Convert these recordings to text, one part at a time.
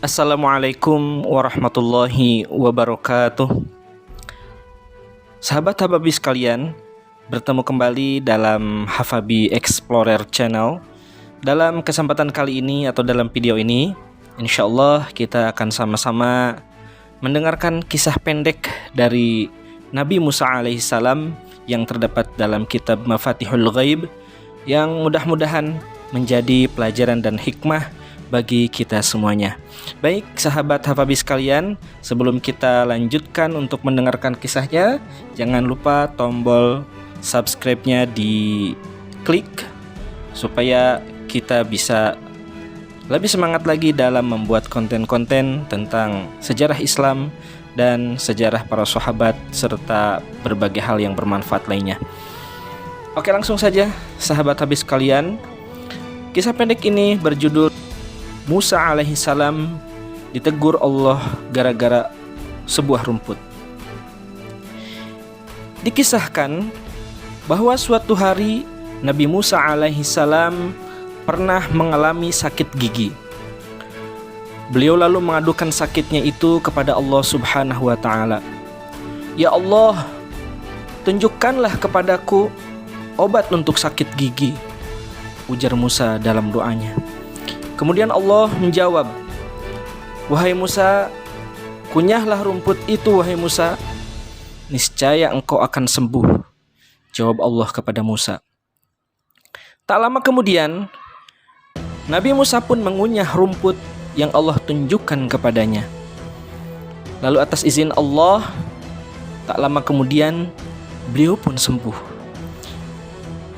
Assalamualaikum warahmatullahi wabarakatuh. Sahabat Hababi sekalian, bertemu kembali dalam Hafabi Explorer Channel. Dalam kesempatan kali ini atau dalam video ini, insyaallah kita akan sama-sama mendengarkan kisah pendek dari Nabi Musa alaihissalam yang terdapat dalam kitab Mafatihul Ghaib, yang mudah-mudahan menjadi pelajaran dan hikmah bagi kita semuanya. Baik sahabat Hafabi sekalian, sebelum kita lanjutkan untuk mendengarkan kisahnya, jangan lupa tombol subscribe-nya diklik supaya kita bisa lebih semangat lagi dalam membuat konten-konten tentang sejarah Islam dan sejarah para sahabat serta berbagai hal yang bermanfaat lainnya. Oke, langsung saja sahabat Hafibi sekalian. Kisah pendek ini berjudul Musa alaihissalam ditegur Allah gara-gara sebuah rumput. Dikisahkan bahwa suatu hari Nabi Musa alaihissalam pernah mengalami sakit gigi. Beliau lalu mengadukan sakitnya itu kepada Allah Subhanahu wa ta'ala. Ya Allah, tunjukkanlah kepadaku obat untuk sakit gigi, ujar Musa dalam doanya. Kemudian Allah menjawab, wahai Musa, kunyahlah rumput itu wahai Musa, niscaya engkau akan sembuh, jawab Allah kepada Musa. Tak lama kemudian, Nabi Musa pun mengunyah rumput yang Allah tunjukkan kepadanya. Lalu atas izin Allah, tak lama kemudian beliau pun sembuh.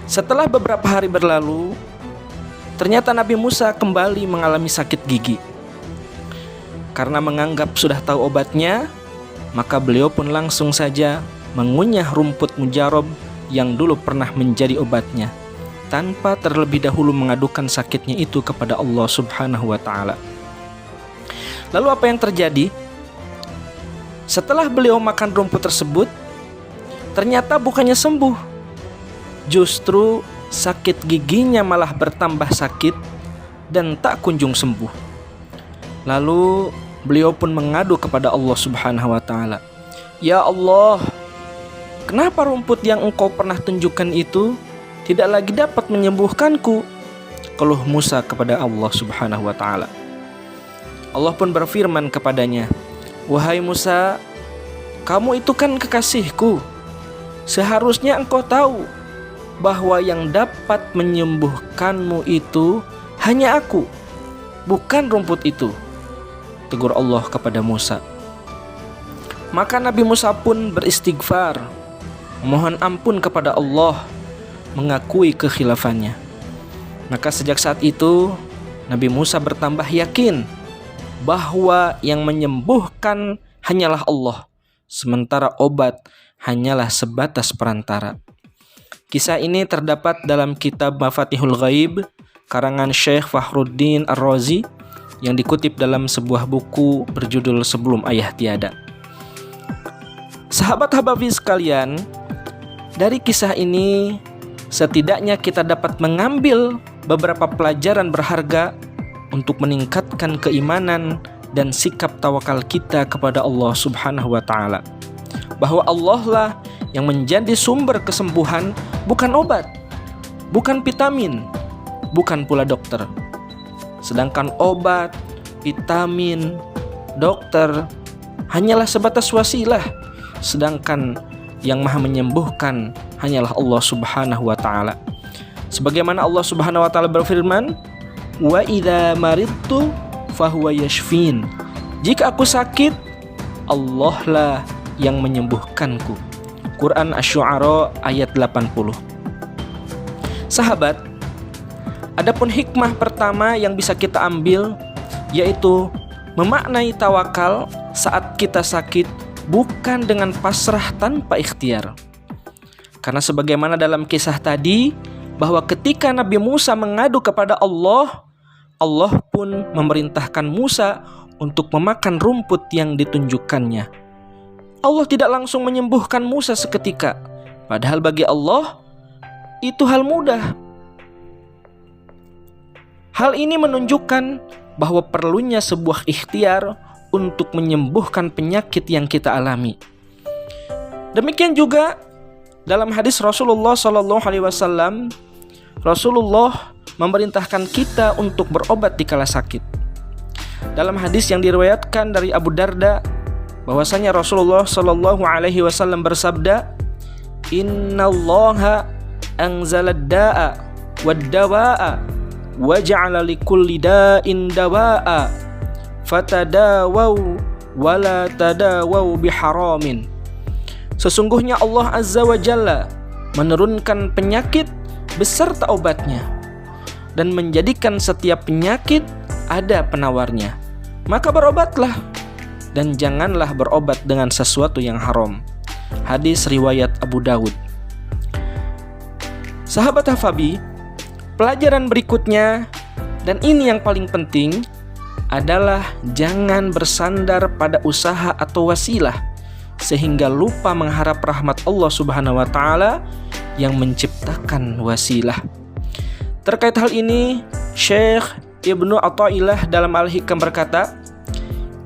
Setelah beberapa hari berlalu, ternyata Nabi Musa kembali mengalami sakit gigi. Karena menganggap sudah tahu obatnya, maka beliau pun langsung saja mengunyah rumput mujarob yang dulu pernah menjadi obatnya, tanpa terlebih dahulu mengadukan sakitnya itu kepada Allah Subhanahu wa ta'ala. Lalu apa yang terjadi? Setelah beliau makan rumput tersebut, ternyata bukannya sembuh, justru sakit giginya malah bertambah sakit dan tak kunjung sembuh. Lalu beliau pun mengadu kepada Allah Subhanahu wa ta'ala. Ya Allah, kenapa rumput yang engkau pernah tunjukkan itu tidak lagi dapat menyembuhkanku? Keluh Musa kepada Allah Subhanahu wa ta'ala. Allah pun berfirman kepadanya, wahai Musa, kamu itu kan kekasihku. Seharusnya engkau tahu bahwa yang dapat menyembuhkanmu itu hanya aku, bukan rumput itu, tegur Allah kepada Musa. Maka Nabi Musa pun beristighfar, mohon ampun kepada Allah, mengakui kekhilafannya. Maka sejak saat itu Nabi Musa bertambah yakin bahwa yang menyembuhkan hanyalah Allah, sementara obat hanyalah sebatas perantara. Kisah ini terdapat dalam kitab Mafatihul Ghaib karangan Syekh Fakhruddin Ar-Razi yang dikutip dalam sebuah buku berjudul Sebelum Ayah Tiada. Sahabat Hababi sekalian, dari kisah ini setidaknya kita dapat mengambil beberapa pelajaran berharga untuk meningkatkan keimanan dan sikap tawakal kita kepada Allah Subhanahu wa ta'ala. Bahwa Allah lah yang menjadi sumber kesembuhan, bukan obat, bukan vitamin, bukan pula dokter. Sedangkan obat, vitamin, dokter hanyalah sebatas wasilah, sedangkan yang maha menyembuhkan hanyalah Allah Subhanahu wa ta'ala. Sebagaimana Allah Subhanahu wa ta'ala berfirman, wa idza maridtu fahuwa yashfin. Jika aku sakit, Allah lah yang menyembuhkanku. Quran Asy-Syu'ara ayat 80. Sahabat, adapun hikmah pertama yang bisa kita ambil yaitu memaknai tawakal saat kita sakit bukan dengan pasrah tanpa ikhtiar. Karena sebagaimana dalam kisah tadi, bahwa ketika Nabi Musa mengadu kepada Allah, Allah pun memerintahkan Musa untuk memakan rumput yang ditunjukkannya. Allah tidak langsung menyembuhkan Musa seketika, padahal bagi Allah itu hal mudah. Hal ini menunjukkan bahwa perlunya sebuah ikhtiar untuk menyembuhkan penyakit yang kita alami. Demikian juga dalam hadis Rasulullah SAW, Rasulullah memerintahkan kita untuk berobat di kala sakit. Dalam hadis yang diriwayatkan dari Abu Darda, bahwasanya Rasulullah SAW bersabda, Innallaha anzalad da'a wad dawa'a wa ja'ala likulli da'in dawa'a fatadawaw wala tadawaw biharamin. Sesungguhnya Allah Azza wa Jalla menurunkan penyakit beserta obatnya dan menjadikan setiap penyakit ada penawarnya. Maka berobatlah dan janganlah berobat dengan sesuatu yang haram. Hadis riwayat Abu Dawud. Sahabat Hafabi, pelajaran berikutnya, dan ini yang paling penting, adalah jangan bersandar pada usaha atau wasilah sehingga lupa mengharap rahmat Allah Subhanahu wa taala yang menciptakan wasilah. Terkait hal ini, Syekh Ibnu Athaillah dalam Al-Hikam berkata,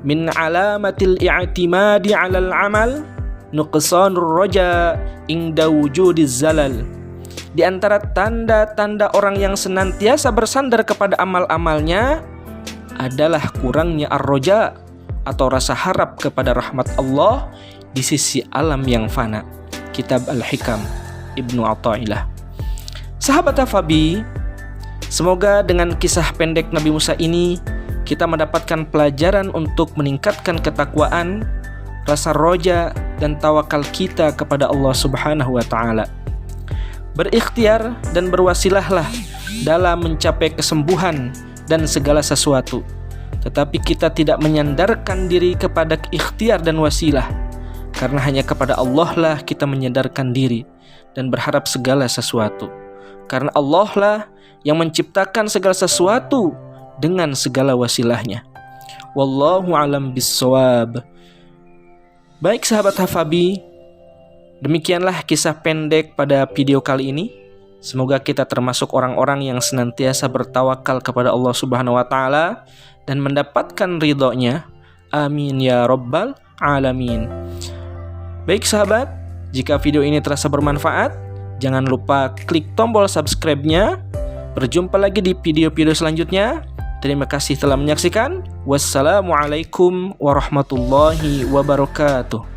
min alamatil i'timadi 'alal 'amal nuqsanur raja inda wujudiz zalal. Di antara tanda-tanda orang yang senantiasa bersandar kepada amal-amalnya adalah kurangnya ar-raja atau rasa harap kepada rahmat Allah di sisi alam yang fana. Kitab Al-Hikam Ibnu Athaillah. Sahabat Hafabi, semoga dengan kisah pendek Nabi Musa ini kita mendapatkan pelajaran untuk meningkatkan ketakwaan, rasa roja dan tawakal kita kepada Allah Subhanahu wa taala. Berikhtiar dan berwasilahlah dalam mencapai kesembuhan dan segala sesuatu. Tetapi kita tidak menyandarkan diri kepada ikhtiar dan wasilah, karena hanya kepada Allah lah kita menyandarkan diri dan berharap segala sesuatu. Karena Allah lah yang menciptakan segala sesuatu dengan segala wasilahnya. Wallahu alam bissawab. Baik sahabat Hafabi, demikianlah kisah pendek pada video kali ini. Semoga kita termasuk orang-orang yang senantiasa bertawakal kepada Allah Subhanahu wa taala dan mendapatkan ridhonya. Amin ya rabbal alamin. Baik sahabat, jika video ini terasa bermanfaat, jangan lupa klik tombol subscribe-nya. Berjumpa lagi di video-video selanjutnya. Terima kasih telah menyaksikan. Wassalamualaikum warahmatullahi wabarakatuh.